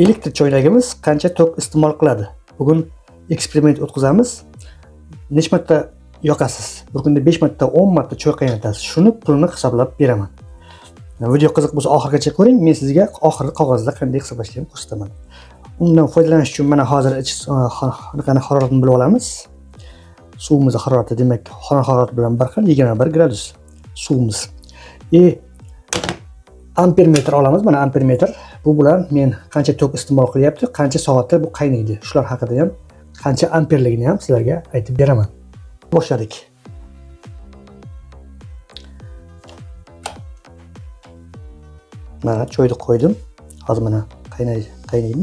Elektr choynagimiz qancha tok iste'mol qiladi? Bugun eksperiment o'tkazamiz. Necha marta yoqasiz? Bir kunda 5 marta, 10 marta choy qaynatasiz. Shuni pulini hisoblab beraman. Video qiziq bo'lsa oxirigacha ko'ring. Men sizga oxirgi qog'ozda qanday hisoblashni ko'rsataman. Undan foydalanish uchun mana hozir qanaqa haroratni bilib olamiz. Suvimiz harorati demak, xona harorati bilan bir xil 21 gradus suvimiz. Ampermetr olamiz. Mana ampermetr. Bu bilan men qancha tok iste'mol qilyapti, qancha soatda bu qaynaydi. Shular haqida ham, qancha amperligini ham sizlarga aytib beraman. Boshladik. Mana choyni qo'ydim. Hozir mana qaynaydi.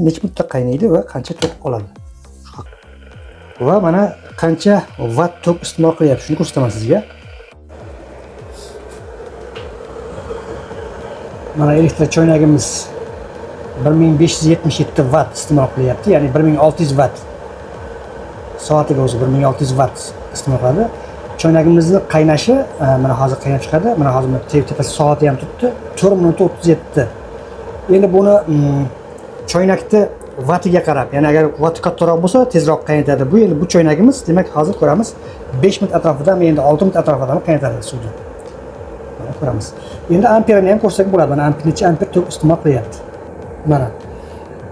Necha muddat qaynaydi va qancha tok oladi. Va mana qancha vatt tok iste'mol qilyapti, shuni ko'rsataman sizga. Mana elektr choynagimiz 1577 vatt iste'mol qilyapti, ya'ni 1600 vatt. Soatiga o'zi 1600 vatt iste'mol qiladi. Choynagimizning qaynashi mana hozir qaynab chiqadi. Mana hozir tepasi soati ham turibdi. 4 minut 37. Endi buni choynakni vattiga qarab, ya'ni agar vatti kattaroq bo'lsa, tezroq qaynatadi. Bu endi bu choynagimiz, demak hozir ko'ramiz 5 minut atrofida, endi 6 minut atrofida qaynatadi suvni. Mana ko'ramiz. Endi amperini ham ko'rsak bo'ladi. Mana necha amper tok iste'mol qilyapti. Mana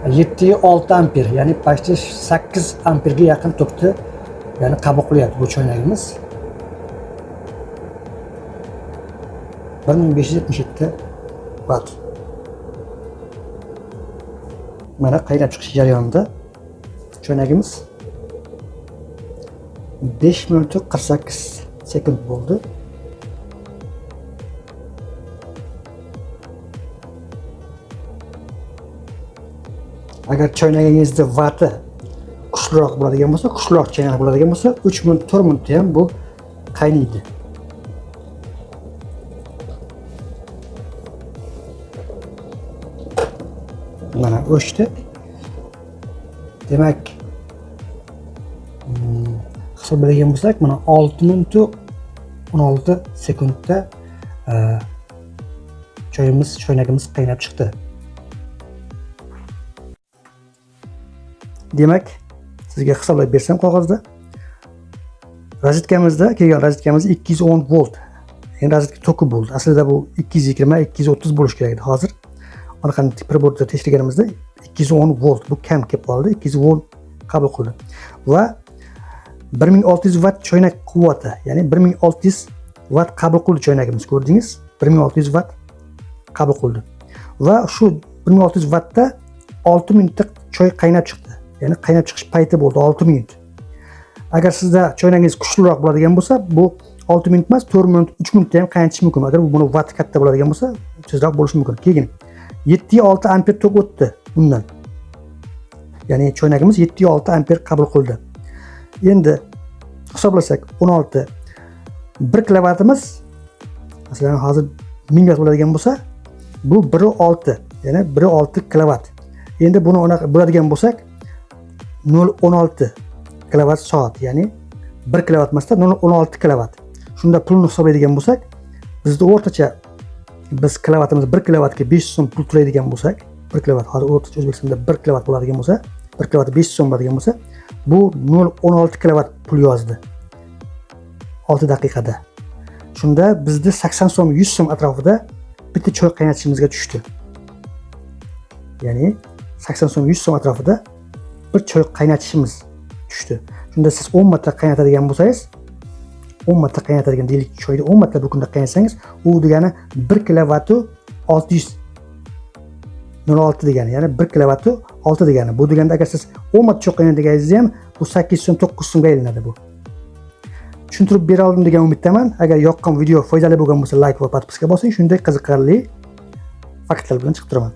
7.6 amper, ya'ni почти 8 amperga yaqin tokni ya'ni qabul qilyapti bu choynagimiz. 1577 vatt. Mana qaynab chiqish jarayonida choynagimiz 5 minut 48 sekund bo'ldi. Agar choynagingizda vatti kuchliroq bo'ladigan bo'lsa, kuchliroq chaynaq bo'ladigan bo'lsa, 3 minut, 4 minutda ham bu qaynaydi. Mana o'chdi. Demak, hisobladigan bo'lsak, mana 6 minut 16 sekundda choynagimiz qaynab chiqdi. Demak, sizga hisoblab bersam qog'ozda, rozetkamizda kelgan rozetkamiz 210 volt. Endi rozetka toki bo'ldi. Aslida bu 220, 230 bo'lish kerak edi. Hozir anaqani pribordda tekshirganimizda 210 volt. Bu kam kelib qoldi. 200 volt qabul qildi. Va 1600 vatt choynak quvvati, ya'ni 1600 vatt qabul qildi choynagimiz. Ko'rdingiz? 1600 vatt qabul qildi. Va shu 1600 vattda 6 minutda choy qaynab chiqdi. Ya'ni qaynab chiqish payti bo'ldi 6 minut. Agar sizda choynagingiz kuchliroq bo'ladigan bo'lsa, bu 6 minut emas, 4 minut, 3 minutda ham qaynatish mumkin. Agar buni vatti katta bo'ladigan bo'lsa, tezroq bo'lishi mumkin. Keyin 7.6 amper tok o'tdi bundan. Ya'ni choynagimiz 7.6 amper qabul qildi. Endi hisoblasak 16 1 kilovatimiz masalan hozir 1000 vatt bo'ladigan bo'lsa, bu 1.6, ya'ni 1.6 kilovat. Endi buni bo'ladigan bo'lsak 0.16 kilovat soat, ya'ni 1 kilovat emasda 0.16 kilovat. Shunda pulni hisoblaydigan bo'lsak, bizda o'rtacha biz kilovatimiz 1 kilovatga 500 so'm pul to'laydigan bo'lsak, 1 kilovat hozir o'rtacha O'zbekistonda 1 kilovat bo'ladigan bo'lsa, 1 kilovat 500 so'm bo'ladigan bo'lsa, bu 0.16 kilovat pul yozdi 6 daqiqada. Shunda bizda 80 so'm, 100 so'm atrofida bitta choy qaynatishimizga tushdi. Ya'ni 80 so'm, 100 so'm atrofida bir choy qaynatishimiz tushdi. Shunda siz 10 marta qaynatadigan bo'lsangiz, 10 marta qaynatadigan deylik, choyni 10 marta bir kunda qaynatsangiz, u degani 1 kilovati 600 0.6 degani, ya'ni 1 kilovati 6 degani. Bu deganda agar siz 10 marta choy qaynatganingizda ham bu 8 so'm, 9 so'mga aylanadi bu. Tushuntirib bera oldim degan umiddaman. Agar yoqqan video foydali bo'lgan bo'lsa, like va podpiska bosing. Shunday qiziqarli faktlar bilan chiqib turaman.